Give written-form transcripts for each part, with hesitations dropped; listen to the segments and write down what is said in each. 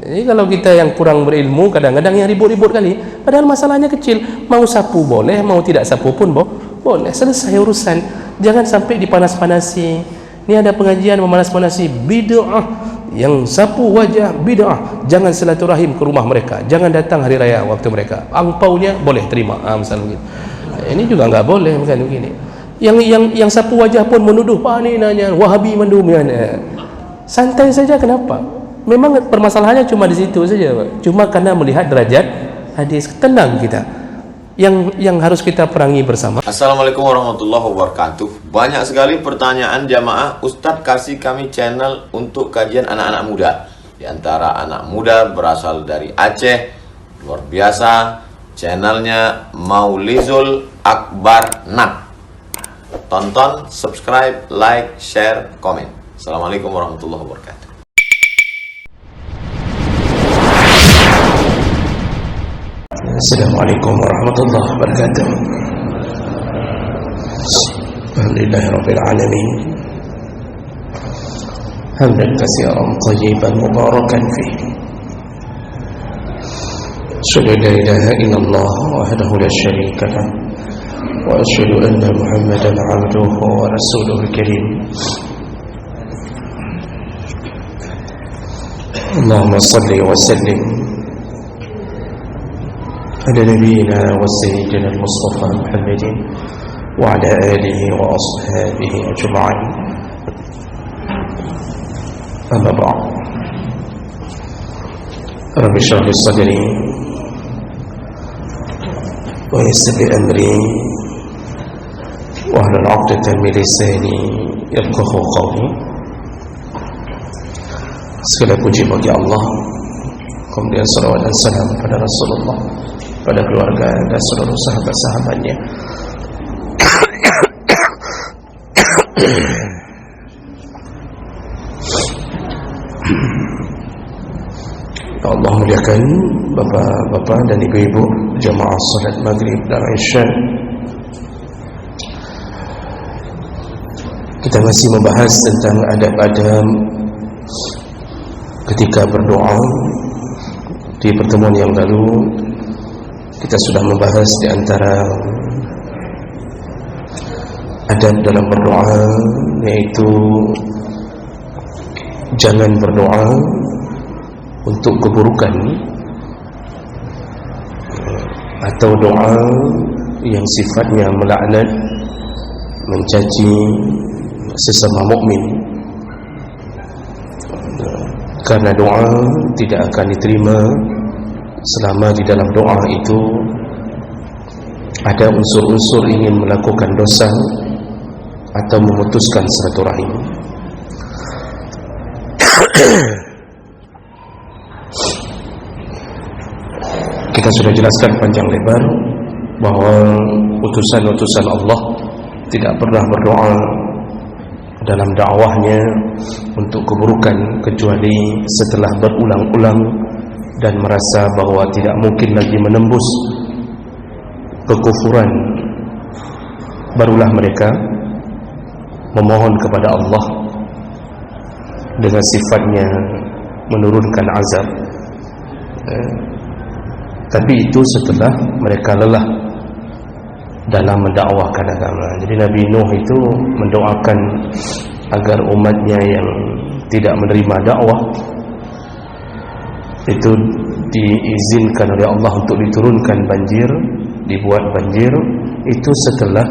Jadi kalau kita yang kurang berilmu, kadang-kadang yang ribut-ribut kali, padahal masalahnya kecil. Mau sapu boleh, mau tidak sapu pun boleh. Selesai urusan. Jangan sampai dipanas-panasi. Ini ada pengajian memanas-panasi bid'ah, yang sapu wajah bid'ah. Jangan silaturahim ke rumah mereka, jangan datang hari raya waktu mereka. Angpaunya boleh terima, misalnya begitu. Ini juga nggak boleh misalnya begini. Yang sapu wajah pun menuduh, Pak ni nanya Wahabi mandum kan. Santai saja, kenapa? Memang permasalahannya cuma di situ saja, Pak. Cuma karena melihat derajat hadis, tenang kita. Yang harus kita perangi bersama. Assalamualaikum warahmatullahi wabarakatuh. Banyak sekali pertanyaan jamaah, Ustadz kasih kami channel untuk kajian anak-anak muda. Di antara anak muda berasal dari Aceh, luar biasa. Channelnya Maulizul Akbar Nak. Tonton, subscribe, like, share, komen. Assalamualaikum warahmatullahi wabarakatuh. Assalamualaikum warahmatullahi wabarakatuh. Alhamdulillahirabbil alamin. Hamdan katsiran thayyiban mubarakan fihi. Asyhadu an la ilaha illallah wahdahu la syarika lah wa asyhadu anna Muhammadan 'abduhu wa rasuluhul karim. Allahumma shalli wa sallim على نبينا وسيدنا المصطفى محمد وعلى آله وأصحابه أجمعين. أما بعد، رب اشرح لي صدري ويسر لي أمري واحلل عقدة من لساني يفقهوا قولي. Segala puji bagi Allah, kemudian salawat dan salam pada Rasulullah, pada keluarga dan seluruh sahabat-sahabatnya. Allah muliakan bapak-bapak dan ibu-ibu jamaah salat maghrib dan isya. Kita masih membahas tentang adab-adab ketika berdoa. Di pertemuan yang lalu kita sudah membahas di antara adab dalam berdoa, yaitu jangan berdoa untuk keburukan atau doa yang sifatnya melaknat, mencaci sesama mukmin, karena doa tidak akan diterima selama di dalam doa itu ada unsur-unsur ingin melakukan dosa atau memutuskan silaturahim. Kita sudah jelaskan panjang lebar bahwa utusan-utusan Allah tidak pernah berdoa dalam dakwahnya untuk keburukan kecuali setelah berulang-ulang dan merasa bahwa tidak mungkin lagi menembus kekufuran, barulah mereka memohon kepada Allah dengan sifatnya menurunkan azab. Tapi itu setelah mereka lelah dalam mendakwahkan agama. Jadi Nabi Nuh itu mendoakan agar umatnya yang tidak menerima dakwah itu diizinkan oleh Allah untuk diturunkan banjir, dibuat banjir. Itu setelah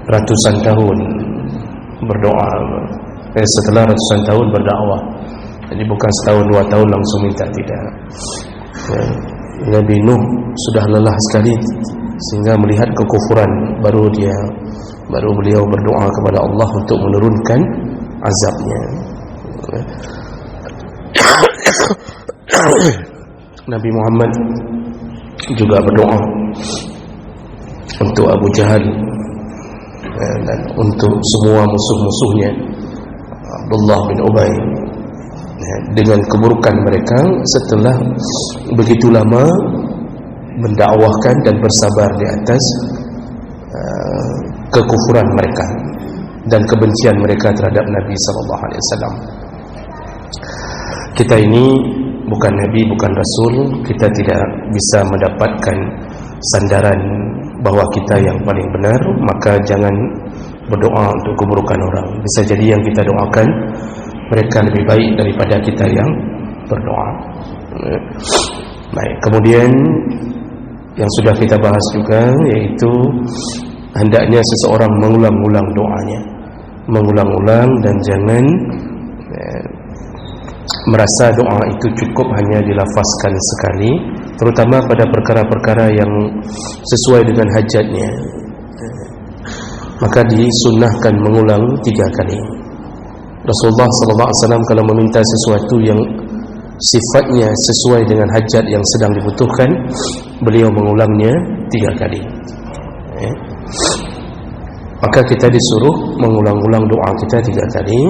ratusan tahun berdoa, setelah ratusan tahun berdakwah. Jadi bukan setahun dua tahun langsung minta, tidak. Nabi Nuh sudah lelah sekali sehingga melihat kekufuran, baru beliau berdoa kepada Allah untuk menurunkan azabnya. Nabi Muhammad juga berdoa untuk Abu Jahal dan untuk semua musuh-musuhnya, Abdullah bin Ubay, dengan keburukan mereka setelah begitu lama mendakwahkan dan bersabar di atas kekufuran mereka dan kebencian mereka terhadap Nabi SAW. Kita ini bukan Nabi, bukan Rasul, kita tidak bisa mendapatkan sandaran bahawa kita yang paling benar. Maka jangan berdoa untuk keburukan orang. Bisa jadi yang kita doakan mereka lebih baik daripada kita yang berdoa. Baik, kemudian yang sudah kita bahas juga, yaitu hendaknya seseorang mengulang-ulang doanya, mengulang-ulang, dan jangan merasa doa itu cukup hanya dilafazkan sekali, terutama pada perkara-perkara yang sesuai dengan hajatnya. Maka disunnahkan mengulang 3 kali. Rasulullah SAW kalau meminta sesuatu yang sifatnya sesuai dengan hajat yang sedang dibutuhkan, beliau mengulangnya 3 kali. Maka kita disuruh mengulang-ulang doa kita 3 kali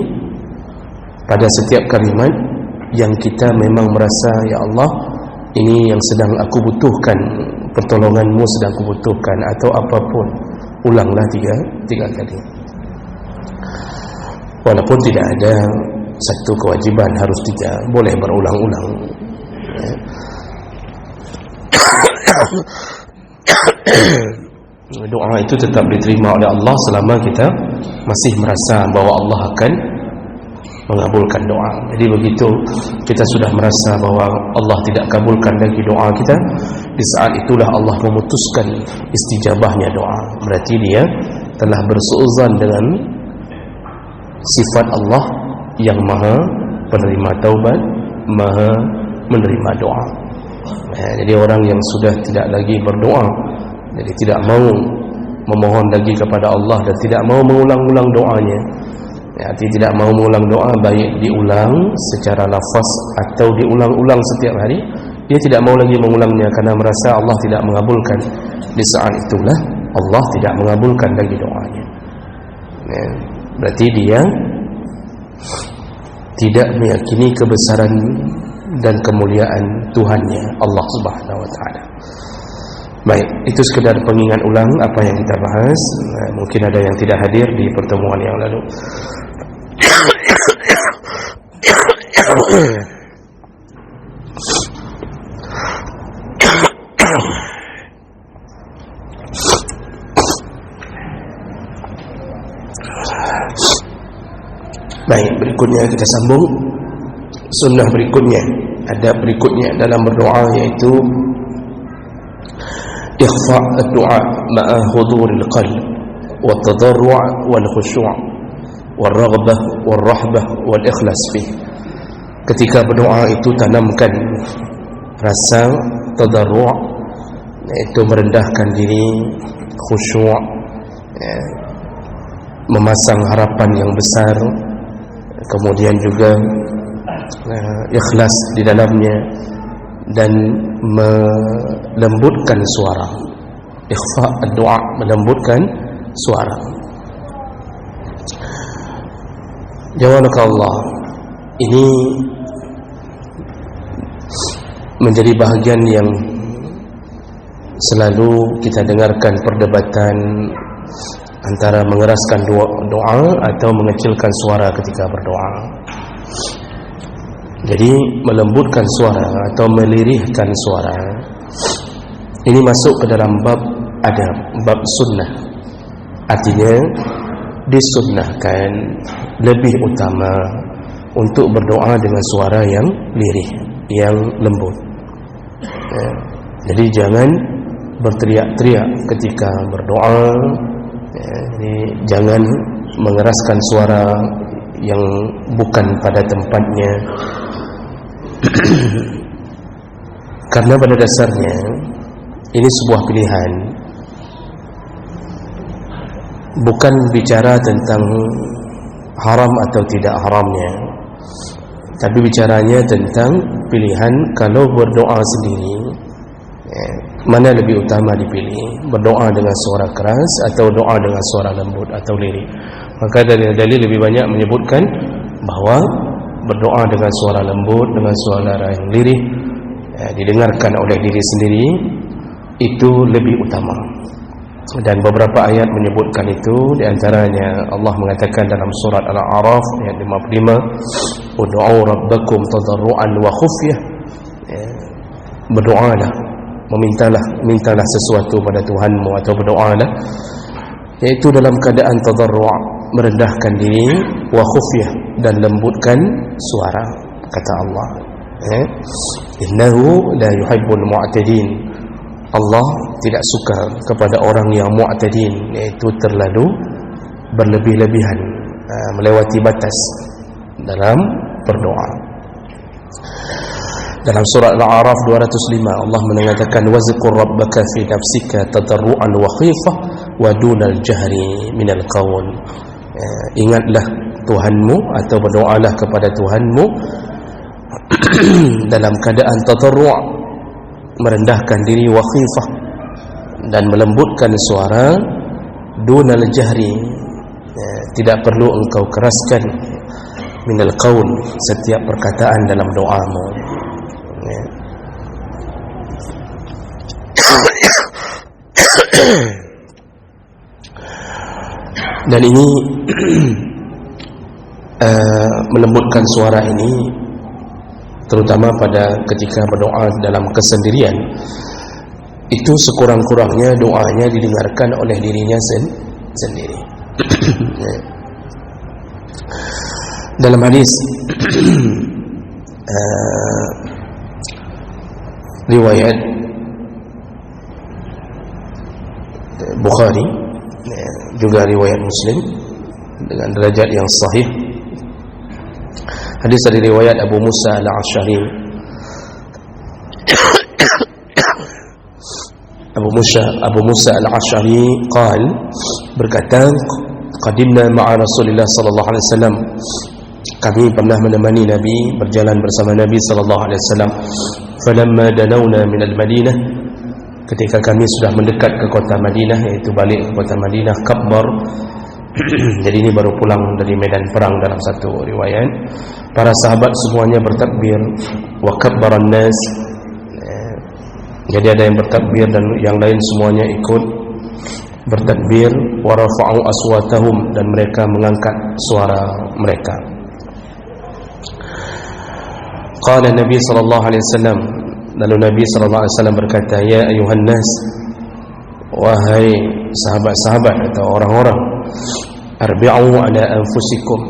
pada setiap kalimat yang kita memang merasa, ya Allah, ini yang sedang aku butuhkan, pertolonganmu sedang aku butuhkan, atau apapun. Ulanglah 3 kali. Walaupun tidak ada satu kewajiban harus 3, boleh berulang-ulang. Doa itu tetap diterima oleh Allah selama kita masih merasa bahwa Allah akan mengabulkan doa. Jadi begitu kita sudah merasa bahwa Allah tidak kabulkan lagi doa kita, di saat itulah Allah memutuskan istijabahnya doa. Berarti dia telah bersuuzan dengan sifat Allah yang maha penerima taubat, maha menerima doa. Jadi orang yang sudah tidak lagi berdoa, jadi tidak mau memohon lagi kepada Allah dan tidak mau mengulang-ulang doanya, tidak mau mengulang doa, baik diulang secara lafaz atau diulang-ulang setiap hari, dia tidak mau lagi mengulangnya karena merasa Allah tidak mengabulkan. Di saat itulah Allah tidak mengabulkan lagi doanya. Berarti dia tidak meyakini kebesaran dan kemuliaan Tuhannya, Allah Subhanahu wa taala. Baik, itu sekedar pengingat ulang apa yang kita bahas. Mungkin ada yang tidak hadir di pertemuan yang lalu. Baik, berikutnya kita sambung sunnah berikutnya, adab berikutnya dalam berdoa, yaitu ikhfa' ad-du'a ma'a huduril qalb wa tadarru' wal khushu' wal raghbah wal rahbah wal ikhlas fih. Ketika berdoa itu tanamkan rasa tadarru', yaitu merendahkan diri, khusyuk, memasang harapan yang besar, kemudian juga ikhlas di dalamnya, dan melembutkan suara. Ikhfa' ad-du'a, melembutkan suara. Jawanak Allah, ini menjadi bahagian yang selalu kita dengarkan perdebatan antara mengeraskan doa atau mengecilkan suara ketika berdoa. Jadi melembutkan suara atau melirihkan suara ini masuk ke dalam bab adab, bab sunnah. Artinya disunnahkan lebih utama untuk berdoa dengan suara yang lirih, yang lembut. Jadi jangan berteriak-teriak ketika berdoa. Jadi jangan mengeraskan suara yang bukan pada tempatnya. Karena pada dasarnya ini sebuah pilihan, bukan bicara tentang haram atau tidak haramnya, tapi bicaranya tentang pilihan. Kalau berdoa sendiri, mana lebih utama dipilih, berdoa dengan suara keras atau doa dengan suara lembut atau lirik? Maka dalil lebih banyak menyebutkan bahawa berdoa dengan suara lembut, dengan suara yang lirih, didengarkan oleh diri sendiri, itu lebih utama. Dan beberapa ayat menyebutkan itu. Di antaranya Allah mengatakan dalam surat Al-A'raf ayat 55, "Ud'u rabbakum tadarruan wa khufyah berdoalah, mintalah sesuatu pada Tuhanmu, atau berdoalah, iaitu dalam keadaan tadarru', merendahkan diri, wa khufyah, dan lembutkan suara. Kata Allah, innahu la yuhibbul mu'tadin, Allah tidak suka kepada orang yang mu'tadin, iaitu terlalu berlebih-lebihan, melewati batas dalam berdoa. Dalam surah Al-A'raf 205 Allah mengatakan, wazkur rabbaka fi nafsika tadarruan wa khifah wa dunal jahri minal qaul. Ingatlah Tuhanmu, atau berdoalah kepada Tuhanmu dalam keadaan tadarru', merendahkan diri, wa khifah, dan melembutkan suara, dunal jahri, tidak perlu engkau keraskan, minal qaul, setiap perkataan dalam doamu. Dan ini melembutkan suara ini terutama pada ketika berdoa dalam kesendirian, itu sekurang-kurangnya doanya didengarkan oleh dirinya sendiri. Dalam hadis riwayat Bukhari, juga riwayat Muslim dengan derajat yang sahih, hadis dari riwayat Abu Musa Al-Asy'ari. Abu Musa Al-Asy'ari berkata, qadimna ma'a Rasulillah sallallahu alaihi wasallam, kami pernah menemani Nabi, berjalan bersama Nabi sallallahu alaihi wasallam. Falamma danawna min al-Madinah, ketika kami sudah mendekat ke kota Madinah, yaitu balik ke kota Madinah, kabbar. Jadi ini baru pulang dari medan perang dalam satu riwayat. Para sahabat semuanya bertakbir, wa kabbaran nas. Jadi ada yang bertakbir dan yang lain semuanya ikut bertakbir, wa rafa'u aswatahum, dan mereka mengangkat suara mereka. Qala Nabi sallallahu alaihi wasallam, lalu Nabi sallallahu alaihi wasallam berkata, ya ayuhan nas, wahai sahabat-sahabat atau orang-orang, arbi'u ala anfusikum,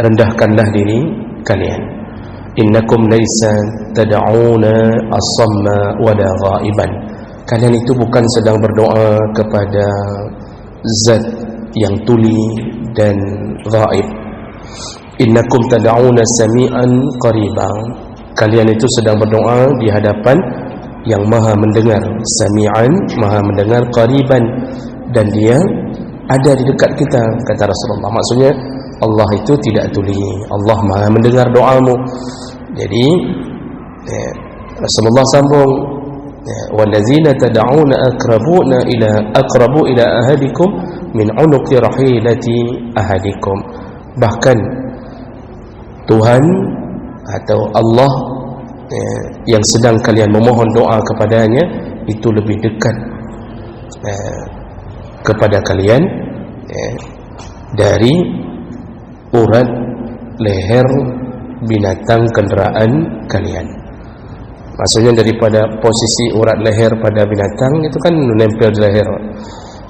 rendahkanlah diri kalian. Innakum laisa tad'una as-samma wala ghaiban, kalian itu bukan sedang berdoa kepada zat yang tuli dan ghaib. Innakum tad'una sami'an qariban, kalian itu sedang berdoa di hadapan yang maha mendengar, sami'an, maha mendengar, qariban, dan dia ada di dekat kita, kata Rasulullah. Maksudnya Allah itu tidak tuli, Allah maha mendengar doamu. Jadi Rasulullah sambung, wallazina tad'una aqrabu ila ahadikum min unuqi rahilati ahadikum, bahkan Tuhan atau Allah yang sedang kalian memohon doa kepadanya itu lebih dekat kepada kalian dari urat leher binatang kenderaan kalian. Maksudnya daripada posisi urat leher pada binatang itu kan menempel di leher,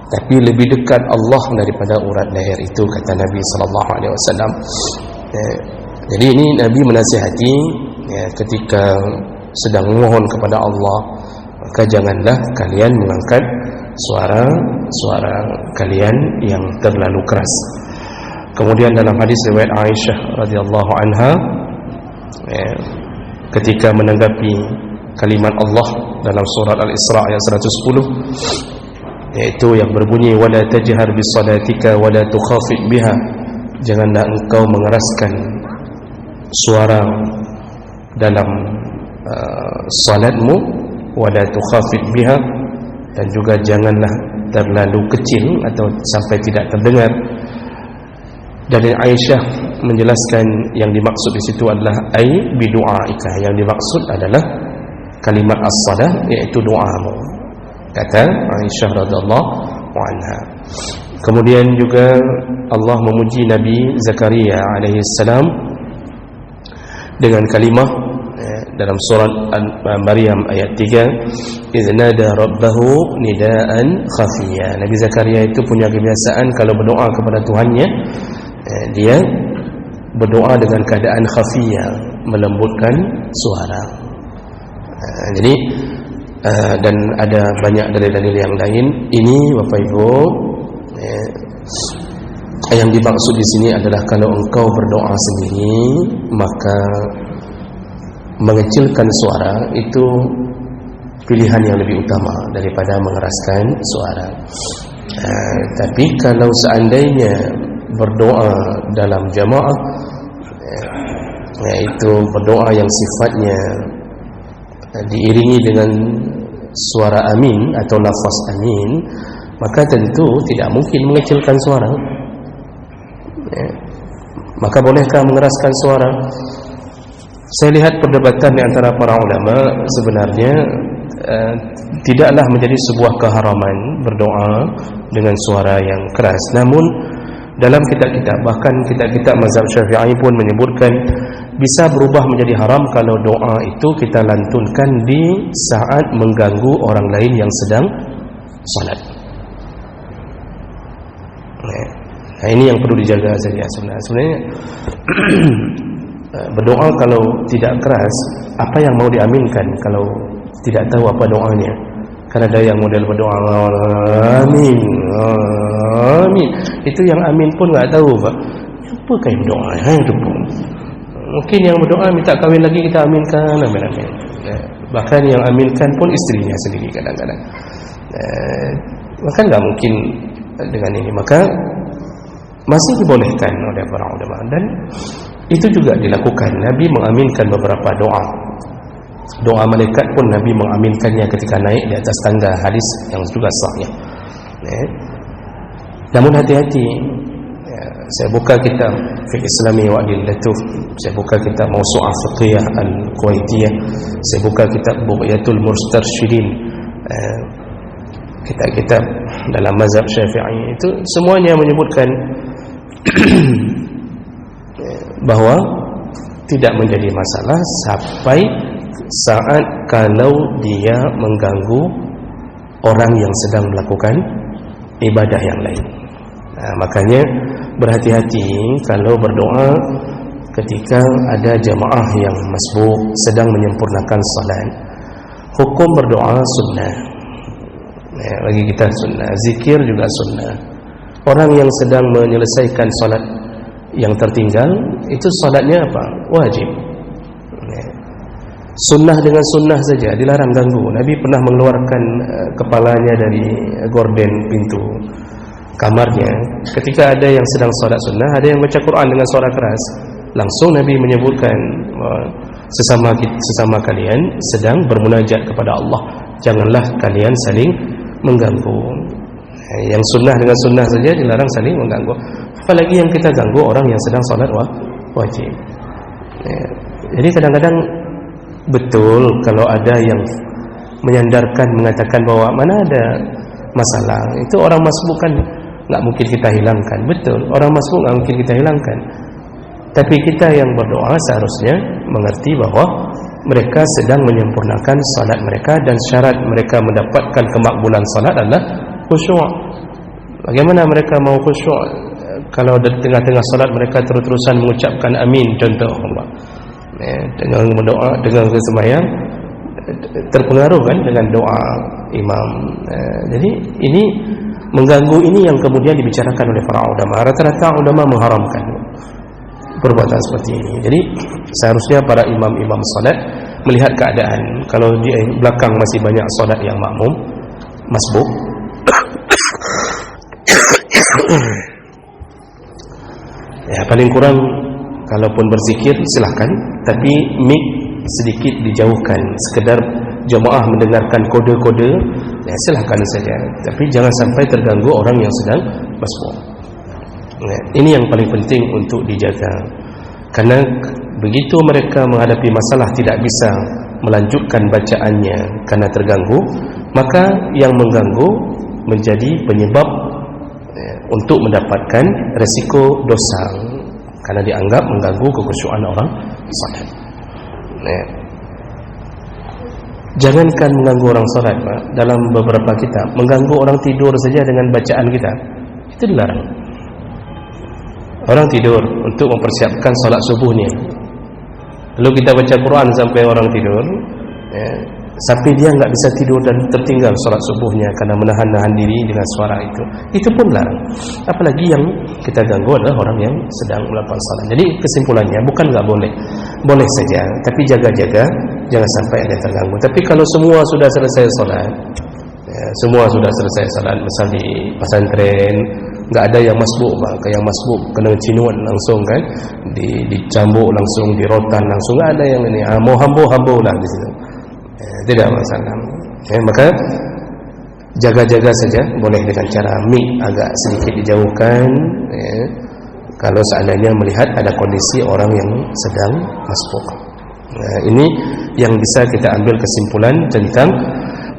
tapi lebih dekat Allah daripada urat leher itu, kata Nabi sallallahu alaihi wasallam. Jadi ini Nabi menasihati, ketika sedang memohon kepada Allah, maka janganlah kalian mengangkat suara kalian yang terlalu keras. Kemudian dalam hadis riwayat Aisyah radhiyallahu anha, ketika menanggapi kalimat Allah dalam surat Al-Isra ayat 110, yaitu yang berbunyi, wala tajhar bis salatika wala tukhafit biha, janganlah engkau mengeraskan suara dalam salatmu, wala tukhafit biha, dan juga janganlah terlalu kecil atau sampai tidak terdengar. Dan Aisyah menjelaskan yang dimaksud di situ adalah ai bidu'aika, yang dimaksud adalah kalimat as-salah, yaitu doamu, kata Aisyah radhiyallahu anha. Kemudian juga Allah memuji Nabi Zakaria alaihi salam dengan kalimah dalam surat Maryam ayat 3, iznada rabbahu nidaan khafiya. Nabi Zakaria itu punya kebiasaan kalau berdoa kepada Tuhannya, dia berdoa dengan keadaan khafiya, melembutkan suara. Jadi dan ada banyak dalil-dalil yang lain. Ini Bapak Ibu, yang dimaksud di sini adalah kalau engkau berdoa sendiri, maka mengecilkan suara itu pilihan yang lebih utama daripada mengeraskan suara. Tapi kalau seandainya berdoa dalam jamaah, yaitu berdoa yang sifatnya diiringi dengan suara amin atau lafaz amin, maka tentu tidak mungkin mengecilkan suara. Maka bolehkah mengeraskan suara? Saya lihat perdebatan di antara para ulama, sebenarnya tidaklah menjadi sebuah keharaman berdoa dengan suara yang keras. Namun dalam kitab-kitab, bahkan kitab-kitab mazhab Syafi'i pun menyebutkan bisa berubah menjadi haram kalau doa itu kita lantunkan di saat mengganggu orang lain yang sedang salat. Nah, ini yang perlu dijaga saja sebenarnya. Berdoa kalau tidak keras, apa yang mau diaminkan kalau tidak tahu apa doanya? Kan ada yang model berdoa amin, amin. Itu yang amin pun enggak tahu, Pak. Apa kayak berdoa itu pun. Mungkin yang berdoa minta kahwin lagi kita aminkan, amin amin. Bahkan yang aminkan pun istrinya sendiri kadang-kadang. Maka enggak mungkin dengan ini. Maka masih dibolehkan oleh para ulama, dan itu juga dilakukan. Nabi mengaminkan beberapa doa. Doa malaikat pun Nabi mengaminkannya ketika naik di atas tangga, hadis yang juga sahih. Namun hati-hati. Saya buka kitab Fiqh Islami wa Adillatuf, saya buka kitab Mawsu'ah Fiqhiyah Al-Kuwaitiyah, saya buka kitab Bughyatul Mustarsyidin, kitab-kitab dalam mazhab Syafi'i, itu semuanya menyebutkan bahwa tidak menjadi masalah sampai saat kalau dia mengganggu orang yang sedang melakukan ibadah yang lain. Makanya berhati-hati kalau berdoa ketika ada jamaah yang masbuk sedang menyempurnakan salat. Hukum berdoa sunnah, bagi kita sunnah. Zikir juga sunnah. Orang yang sedang menyelesaikan salat yang tertinggal, itu salatnya apa? Wajib. Sunnah dengan sunnah saja, dilarang ganggu. Nabi pernah mengeluarkan kepalanya dari gorden pintu kamarnya ketika ada yang sedang salat sunnah, ada yang baca Quran dengan suara keras. Langsung Nabi menyebutkan sesama kalian sedang bermunajat kepada Allah, janganlah kalian saling mengganggu. Yang sunnah dengan sunnah saja dilarang saling mengganggu, apalagi yang kita ganggu orang yang sedang salat wajib. Jadi kadang-kadang betul kalau ada yang menyandarkan, mengatakan bahwa mana ada masalah, itu orang masbuk kan nggak mungkin kita hilangkan. Betul, orang masbuk nggak mungkin kita hilangkan, tapi kita yang berdoa seharusnya mengerti bahwa mereka sedang menyempurnakan salat mereka, dan syarat mereka mendapatkan kemakbulan salat adalah khusyuk. Bagaimana mereka mau khusyuk kalau di tengah-tengah salat mereka terus-terusan mengucapkan amin, contoh dengan berdoa, dengan bersembahyang, terpengaruh kan dengan doa imam. Jadi ini mengganggu, ini yang kemudian dibicarakan oleh para ulama. Rata-rata ulama mengharamkan perbuatan seperti ini. Jadi seharusnya para imam-imam salat melihat keadaan. Kalau di belakang masih banyak salat yang makmum masbuk, ya paling kurang kalaupun berzikir silahkan, tapi mic sedikit dijauhkan, sekedar jemaah mendengarkan kode-kode, ya silahkan saja, tapi jangan sampai terganggu orang yang sedang masbuk. Ini yang paling penting untuk dijaga, karena begitu mereka menghadapi masalah tidak bisa melanjutkan bacaannya karena terganggu, maka yang mengganggu menjadi penyebab untuk mendapatkan resiko dosa, karena dianggap mengganggu kekhusyuan orang salat. Jangankan mengganggu orang solat, Pak. Dalam beberapa kitab, mengganggu orang tidur saja dengan bacaan kita, itu dilarang. Orang tidur untuk mempersiapkan solat subuhnya, lalu kita baca Quran sampai orang tidur, ya, sampai dia nggak bisa tidur dan tertinggal solat subuhnya karena menahan diri dengan suara itu pun larang. Apalagi yang kita ganggu adalah orang yang sedang melakukan salat. Jadi kesimpulannya bukan nggak boleh, boleh saja, tapi jaga-jaga jangan sampai ada yang terganggu. Tapi kalau semua sudah selesai salat, ya, semua sudah selesai salat, misal di pesantren nggak ada yang masbuk, Pak. Yang masbuk kena cinuan langsung kan, dicambuk langsung, dirotan langsung, nggak ada yang ini. Mau hambo lah di situ. Tidak masalah. Ya, maka jaga-jaga saja, boleh dengan cara mic agak sedikit dijauhkan, ya, kalau seandainya melihat ada kondisi orang yang sedang masbuk. Nah, ini yang bisa kita ambil kesimpulan tentang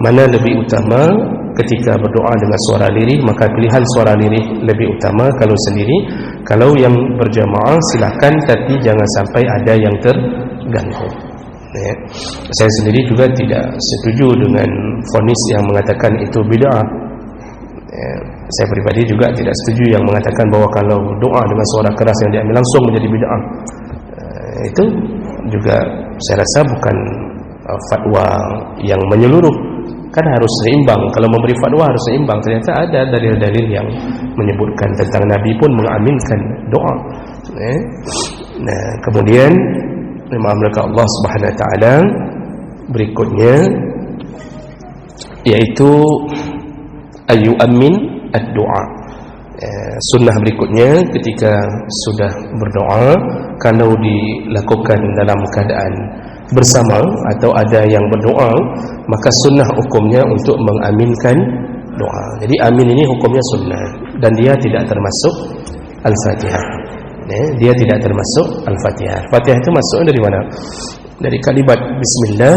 mana lebih utama ketika berdoa dengan suara lirih. Maka pilihan suara lirih lebih utama kalau sendiri. Kalau yang berjamaah silakan, tapi jangan sampai ada yang terganggu. Ya. Saya sendiri juga tidak setuju dengan vonis yang mengatakan itu bid'ah. Ya. Saya pribadi juga tidak setuju yang mengatakan bahwa kalau doa dengan suara keras yang diambil langsung menjadi bid'ah. Itu juga saya rasa bukan fatwa yang menyeluruh. Kan harus seimbang. Kalau memberi fatwa harus seimbang. Ternyata ada dalil-dalil yang menyebutkan tentang Nabi pun mengaminkan doa. Ya. Nah, kemudian memang mereka Allah Subhanahu Wa Taala berikutnya, yaitu ayu amin ad-doa. Sunnah berikutnya ketika sudah berdoa, kalau dilakukan dalam keadaan bersama atau ada yang berdoa, maka sunnah hukumnya untuk mengaminkan doa. Jadi amin ini hukumnya sunnah dan dia tidak termasuk Al-Fatihah. Dia tidak termasuk Al-Fatihah. Al-Fatihah itu masuknya dari mana? Dari kalimat Bismillah.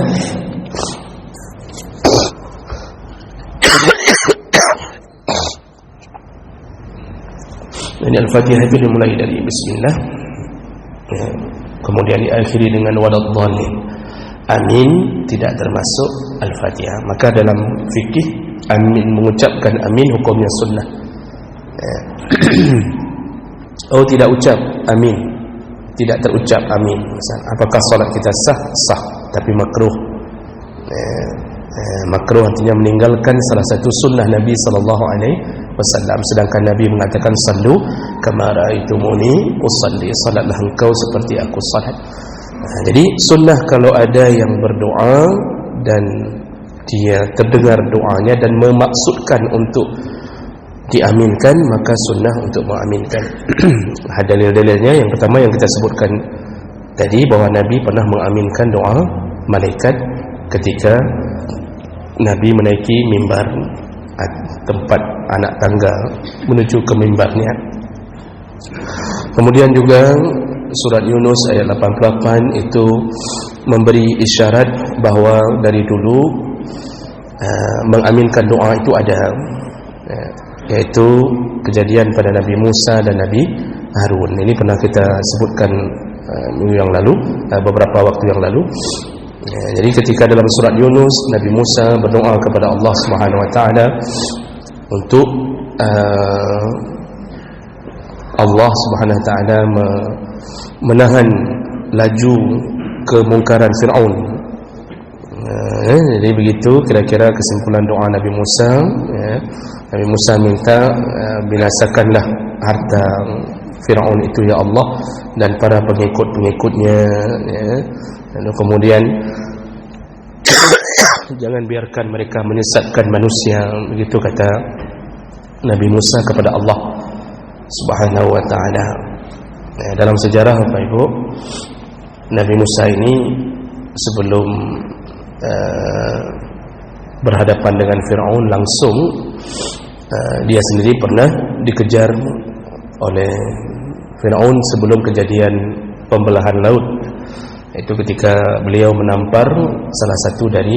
Jadi Al-Fatihah itu dimulai dari Bismillah, ya, kemudian diakhiri dengan waladhdallin. Amin tidak termasuk Al-Fatihah. Maka dalam fikih amin, mengucapkan amin hukumnya sunnah. Ya. Oh, tidak ucap amin, tidak terucap amin. Apakah solat kita sah? Sah, tapi makruh. Makruh artinya meninggalkan salah satu sunnah Nabi sallallahu alaihi wasallam. Sedangkan Nabi mengatakan sallu kama raaitumuni usalli, salatlah engkau seperti aku salat. Jadi sunnah kalau ada yang berdoa dan dia terdengar doanya dan memaksudkan untuk diaminkan, maka sunnah untuk mengaminkan. Dalil-dalilnya yang pertama yang kita sebutkan tadi, bahwa Nabi pernah mengaminkan doa malaikat ketika Nabi menaiki mimbar, tempat anak tangga menuju ke mimbarnya. Kemudian juga surat Yunus ayat 88 itu memberi isyarat bahwa dari dulu mengaminkan doa itu ada, yaitu kejadian pada Nabi Musa dan Nabi Harun. Ini pernah kita sebutkan minggu yang lalu, beberapa waktu yang lalu. Jadi ketika dalam surat Yunus, Nabi Musa berdoa kepada Allah Subhanahu Wa Taala untuk Allah Subhanahu Wa Taala menahan laju kemungkaran Fir'aun. Jadi begitu kira-kira kesimpulan doa Nabi Musa. Nabi Musa minta binasakanlah harta Fir'aun itu ya Allah dan para pengikut-pengikutnya, ya. Lalu kemudian jangan biarkan mereka menyesatkan manusia. Begitu kata Nabi Musa kepada Allah Subhanahu Wa Taala. Dalam sejarah Bapak Ibu, Nabi Musa ini sebelum berhadapan dengan Fir'aun langsung, dia sendiri pernah dikejar oleh Fir'aun sebelum kejadian pembelahan laut. Itu ketika beliau menampar salah satu dari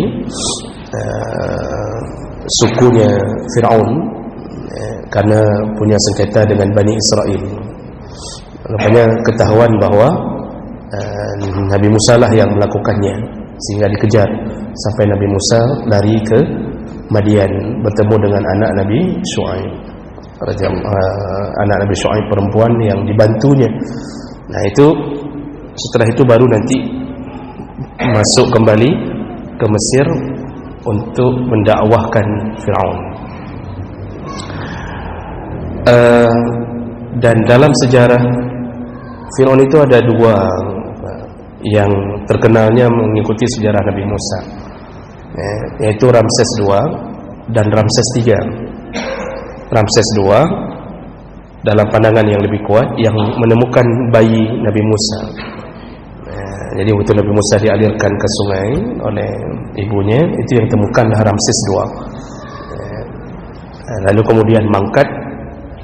sukunya Fir'aun, karena punya sengketa dengan Bani Israel. Rupanya ketahuan bahwa Nabi Musa lah yang melakukannya. sehingga dikejar sampai Nabi Musa lari ke Madian bertemu dengan anak Nabi Syuaib, anak Nabi Syuaib perempuan yang dibantunya. Nah itu setelah itu baru nanti masuk kembali ke Mesir untuk mendakwahkan Firaun. Dan dalam sejarah Firaun itu ada dua yang terkenalnya mengikuti sejarah Nabi Musa, yaitu Ramses II dan Ramses III. Ramses II dalam pandangan yang lebih kuat yang menemukan bayi Nabi Musa. Jadi waktu Nabi Musa dialirkan ke sungai oleh ibunya, itu yang temukanlah Ramses II. Lalu kemudian mangkat,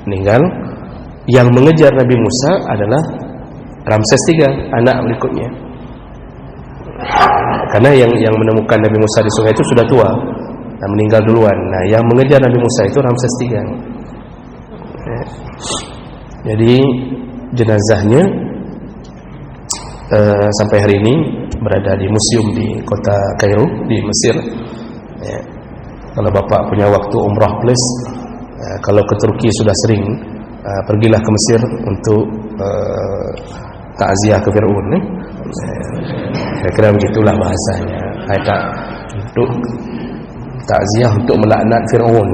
meninggal. Yang mengejar Nabi Musa adalah Ramses III, anak berikutnya. Karena yang menemukan Nabi Musa di sungai itu sudah tua dan meninggal duluan. Nah, yang mengejar Nabi Musa itu Ramses III. Jadi jenazahnya sampai hari ini berada di museum di kota Kairo di Mesir. Kalau Bapak punya waktu umrah plus, kalau ke Turki sudah sering, pergilah ke Mesir untuk takziah ke Fir'aun. Kira-kira begitulah bahasanya. Untuk takziah untuk melaknat Fir'aun.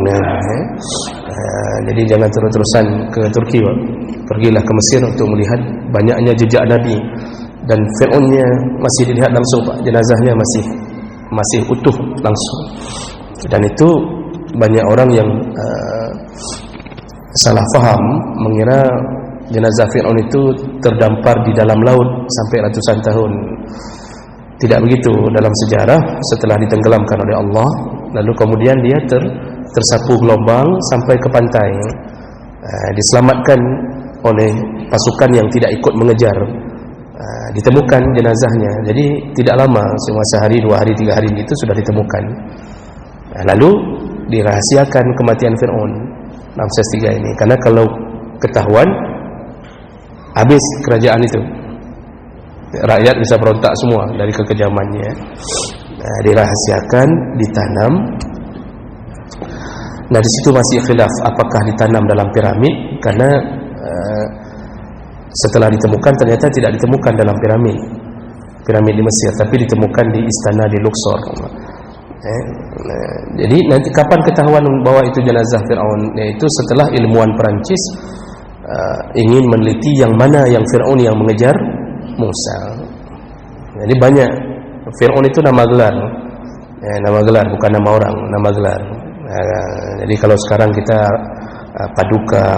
Jadi jangan terus-terusan ke Turki, Pak. Pergilah ke Mesir untuk melihat banyaknya jejak Nabi, dan Fir'aunnya masih dilihat langsung, Pak. Jenazahnya masih utuh langsung. Dan itu banyak orang yang salah faham, mengira jenazah Fir'aun itu terdampar di dalam laut sampai ratusan tahun. Tidak begitu. Dalam sejarah, setelah ditenggelamkan oleh Allah, lalu kemudian dia tersapu gelombang sampai ke pantai, diselamatkan oleh pasukan yang tidak ikut mengejar. Ditemukan jenazahnya. Jadi tidak lama, cuma sehari, 2 hari, 3 hari itu sudah ditemukan. Lalu dirahasiakan kematian Fir'aun, Ramses III ini, karena kalau ketahuan habis kerajaan itu, rakyat bisa berontak semua dari kekejamannya. Dirahasiakan, ditanam. Nah, di situ masih khilaf apakah ditanam dalam piramid, karena setelah ditemukan ternyata tidak ditemukan dalam piramid di Mesir, tapi ditemukan di istana di Luxor. Jadi nanti kapan ketahuan bahwa itu jenazah Fir'aun? Yaitu setelah ilmuwan Perancis ingin meneliti yang mana yang Fir'aun yang mengejar Musa. Jadi banyak. Fir'aun itu nama gelar, nama gelar, bukan nama orang, nama gelar. Jadi kalau sekarang kita Paduka,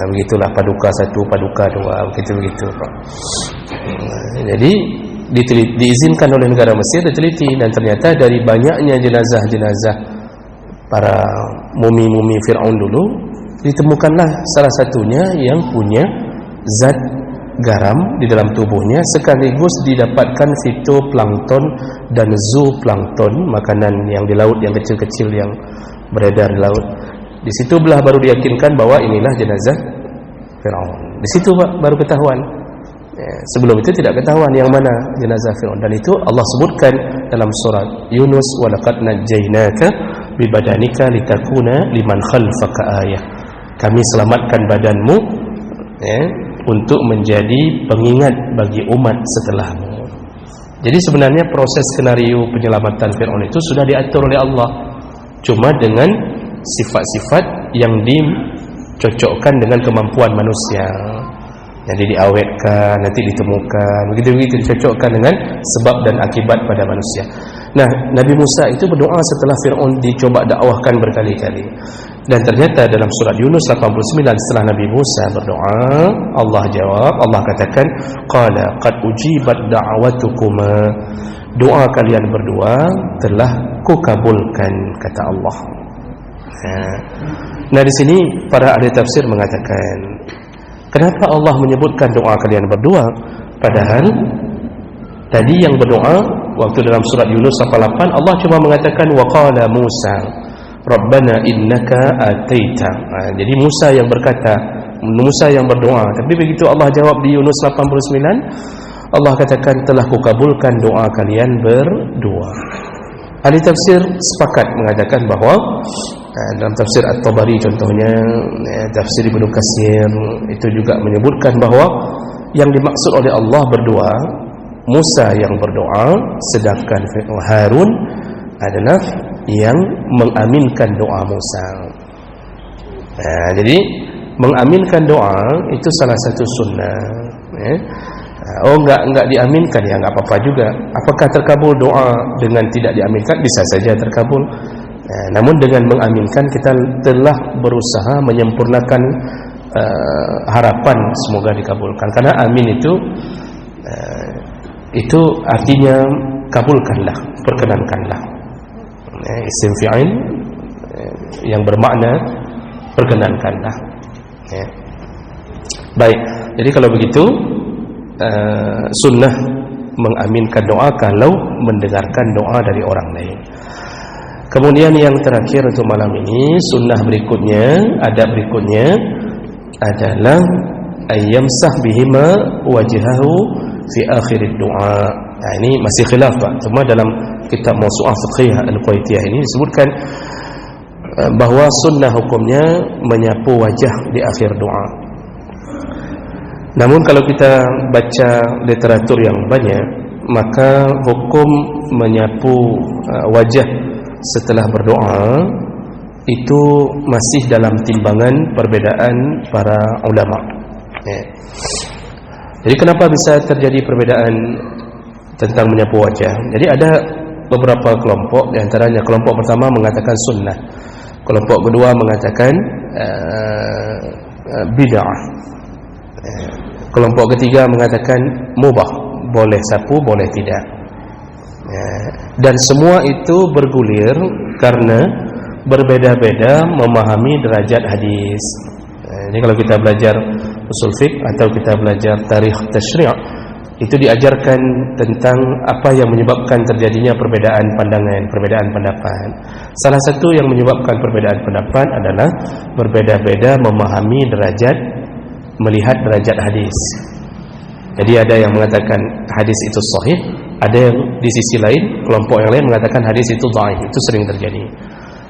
begitulah, Paduka 1, Paduka 2, begitu. Jadi diizinkan oleh negara Mesir, diteliti, dan ternyata dari banyaknya jenazah-jenazah para mumi-mumi Fir'aun dulu, ditemukanlah salah satunya yang punya zat garam di dalam tubuhnya, sekaligus didapatkan fitoplankton dan zooplankton, makanan yang di laut yang kecil-kecil yang beredar di laut. Di situ belah baru diyakinkan bahwa inilah jenazah Fir'aun. Di situ baru ketahuan. Sebelum itu tidak ketahuan yang mana jenazah Fir'aun. Dan itu Allah sebutkan dalam surat Yunus, walaqad najjaynaka bibadanika litakuna liman khalfaka ayah. Kami selamatkan badanmu untuk menjadi pengingat bagi umat setelahmu. Jadi sebenarnya proses skenario penyelamatan Fir'aun itu sudah diatur oleh Allah, cuma dengan sifat-sifat yang dicocokkan dengan kemampuan manusia. Jadi diawetkan, nanti ditemukan, begitu-begitu dicocokkan dengan sebab dan akibat pada manusia. Nah, Nabi Musa itu berdoa setelah Fir'aun dicoba dakwahkan berkali-kali. Dan ternyata dalam surat Yunus 89, setelah Nabi Musa berdoa, Allah jawab, Allah katakan, qala qad ujibat da'watukuma, doa kalian berdua telah kukabulkan, kata Allah. Nah, di sini para ahli tafsir mengatakan, kenapa Allah menyebutkan doa kalian berdua, padahal tadi yang berdoa waktu dalam surat Yunus 88, Allah cuma mengatakan waqala Musa Rabbana innaka ataita. Jadi Musa yang berkata, Musa yang berdoa. Tapi begitu Allah jawab di Yunus 89, Allah katakan telah kukabulkan doa kalian berdua. Ahli tafsir sepakat mengatakan bahawa dalam tafsir At-Tabari contohnya, tafsir Ibnu Katsir itu juga menyebutkan bahawa yang dimaksud oleh Allah berdoa, Musa yang berdoa, sedangkan Harun adalah yang mengaminkan doa Musa. Jadi mengaminkan doa itu salah satu sunnah. Oh enggak diaminkan, ya enggak apa-apa juga. Apakah terkabul doa dengan tidak diaminkan? Bisa saja terkabul. Namun dengan mengaminkan kita telah berusaha menyempurnakan harapan semoga dikabulkan. Karena amin itu artinya kabulkanlah, perkenankanlah. Isim fi'il yang bermakna perkenankanlah. Baik, jadi kalau begitu sunnah mengaminkan doa kalau mendengarkan doa dari orang lain. Kemudian yang terakhir untuk malam ini, sunnah berikutnya, adab berikutnya adalah ayyamsah bihima wajhahu fi akhir doa. Ini masih khilaf Pak. Cuma dalam kitab Mawsu'ah Fiqhiyah Al-Quwaitiyah ini disebutkan bahawa sunnah hukumnya menyapu wajah di akhir doa. Namun kalau kita baca literatur yang banyak, maka hukum menyapu wajah setelah berdoa itu masih dalam timbangan perbedaan para ulama. Jadi kenapa bisa terjadi perbedaan tentang menyapu wajah? Jadi ada beberapa kelompok, di antaranya kelompok pertama mengatakan sunnah, kelompok kedua mengatakan bid'ah, kelompok ketiga mengatakan mubah, boleh sapu boleh tidak. Dan semua itu bergulir karena berbeda-beda memahami derajat hadis. Jadi kalau kita belajar usul fiqh atau kita belajar tarikh tasyri', itu diajarkan tentang apa yang menyebabkan terjadinya perbedaan pandangan, perbedaan pendapat. Salah satu yang menyebabkan perbedaan pendapat adalah berbeda-beda memahami derajat, melihat derajat hadis. Jadi ada yang mengatakan hadis itu sahih, ada yang di sisi lain, kelompok yang lain mengatakan hadis itu dhaif. Itu sering terjadi.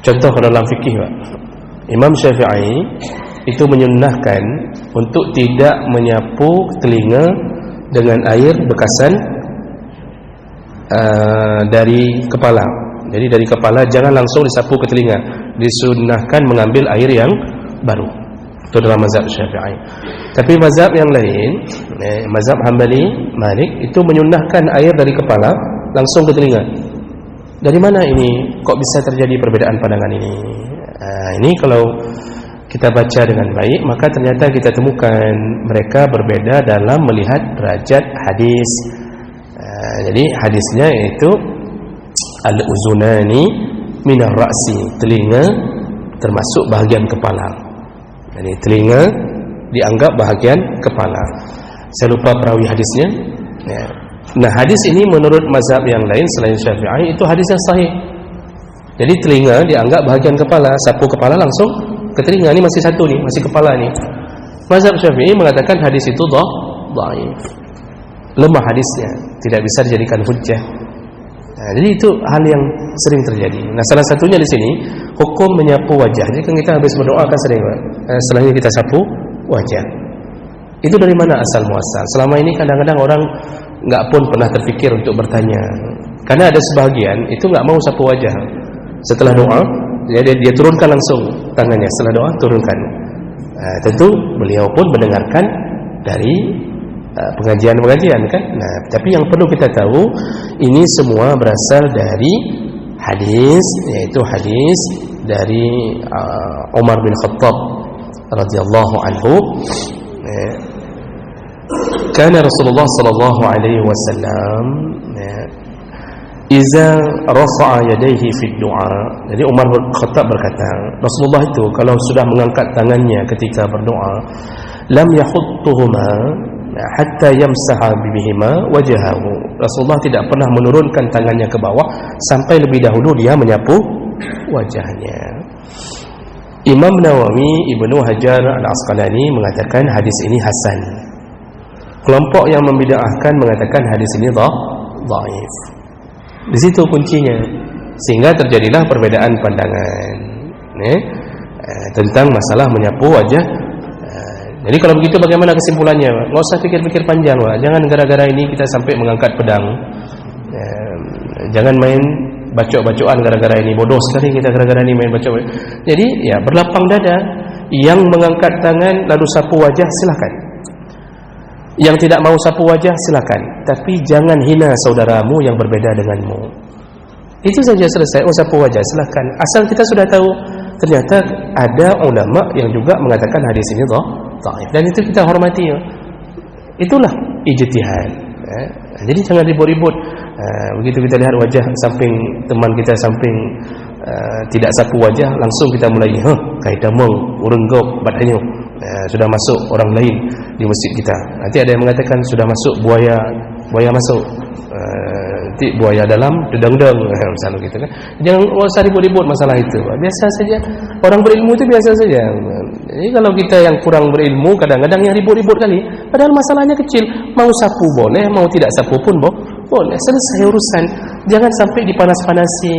Contoh dalam fikih, Pak, Imam Syafi'i itu menyunnahkan untuk tidak menyapu telinga dengan air bekasan dari kepala. Jadi dari kepala jangan langsung disapu ke telinga, disunnahkan mengambil air yang baru. Itu dalam mazhab Syafi'i. Tapi mazhab yang lain, mazhab Hambali, Malik, itu menyunnahkan air dari kepala langsung ke telinga. Dari mana ini kok bisa terjadi perbedaan pandangan ini? Ini kalau kita baca dengan baik, maka ternyata kita temukan mereka berbeda dalam melihat derajat hadis. Jadi hadisnya yaitu al-uzunani minar ra'si, telinga termasuk bahagian kepala. Jadi telinga dianggap bahagian kepala. Saya lupa perawi hadisnya. Nah, hadis ini menurut mazhab yang lain selain Syafi'i itu hadis yang sahih. Jadi telinga dianggap bahagian kepala, sapu kepala langsung ke telinga. Ini masih satu nih, masih kepala nih. Mazhab Syafi'i mengatakan hadis itu dhaif, lemah hadisnya, tidak bisa dijadikan hujjah. Nah, jadi itu hal yang sering terjadi. Nah, salah satunya di sini hukum menyapu wajah. Jadi kan kita habis berdoa kan sering, setelahnya kita sapu wajah. Itu dari mana asal muasal? Selama ini kadang-kadang orang nggak pun pernah terfikir untuk bertanya. Karena ada sebahagian itu nggak mau sapu wajah. Setelah doa, dia turunkan langsung tangannya. Setelah doa turunkan. Tentu beliau pun mendengarkan dari pengajian-pengajian kan. Nah, tapi yang perlu kita tahu, ini semua berasal dari hadis, yaitu hadis dari Umar bin Khattab radhiyallahu anhu. Kana Rasulullah sallallahu alaihi wasallam iza rafa'a yadayhi fi du'a. Jadi Umar bin Khattab berkata, Rasulullah itu kalau sudah mengangkat tangannya ketika berdoa, lam yahuttuhuma hatta yamsaha bihima wajhahu. Rasulullah tidak pernah menurunkan tangannya ke bawah sampai lebih dahulu dia menyapu wajahnya. Imam Nawawi, Ibnu Hajar Al-Asqalani mengatakan hadis ini hasan. Kelompok yang membid'ahkan mengatakan hadis ini dhaif. Di situ kuncinya, sehingga terjadilah perbedaan pandangan tentang masalah menyapu wajah. Jadi kalau begitu bagaimana kesimpulannya? Nggak usah pikir-pikir panjang, Pak. Jangan gara-gara ini kita sampai mengangkat pedang. Jangan main bacok-bacokan gara-gara ini. Bodoh sekali kita gara-gara ini main bacok. Jadi ya berlapang dada. Yang mengangkat tangan lalu sapu wajah silakan. Yang tidak mau sapu wajah silakan. Tapi jangan hina saudaramu yang berbeda denganmu. Itu saja, selesai. Oh, sapu wajah silakan. Asal kita sudah tahu ternyata ada ulama yang juga mengatakan hadis ini dhaif, dan itu kita hormati. Itulah ijtihad. Jadi jangan ribut-ribut. Begitu kita lihat wajah samping teman kita samping tidak sapu wajah, langsung kita mulai kaidah mong urang gop badannya. Sudah masuk orang lain di masjid kita. Nanti ada yang mengatakan sudah masuk buaya masuk. Nanti buaya dalam dedang-dang misalnya gitu kan. Jangan usah ribut-ribut masalah itu. Biasa saja. Orang berilmu itu biasa saja. Jadi kalau kita yang kurang berilmu kadang-kadang yang ribut-ribut kali, padahal masalahnya kecil. Mau sapu boleh, mau tidak sapu pun boleh. Selesai urusan. Jangan sampai dipanas-panasi.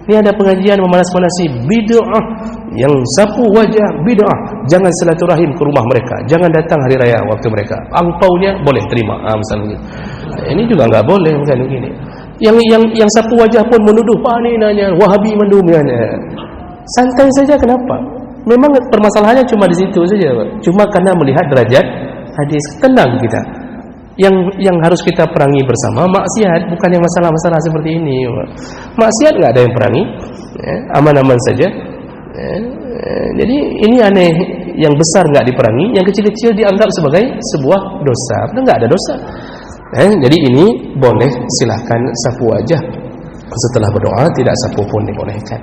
Ini ada pengajian memanas-manasi bid'ah, yang sapu wajah bid'ah. Jangan silaturahim ke rumah mereka, jangan datang hari raya waktu mereka. Angpaunya boleh terima, misalnya begitu. Ini juga enggak boleh misalnya begini. Yang sapu wajah pun menuduh Pak ni nanya Wahabi mendumianya. Santai saja, kenapa? Memang permasalahannya cuma di situ saja, Pak. Cuma karena melihat derajat hadis, tenang kita. Yang harus kita perangi bersama maksiat, bukan yang masalah-masalah seperti ini. Maksiat nggak ada yang perangi, aman-aman saja. Jadi ini aneh, yang besar nggak diperangi, yang kecil-kecil dianggap sebagai sebuah dosa. Padahal nggak ada dosa. Jadi ini boleh, silahkan sapu wajah setelah berdoa, tidak sapu pun dibolehkan.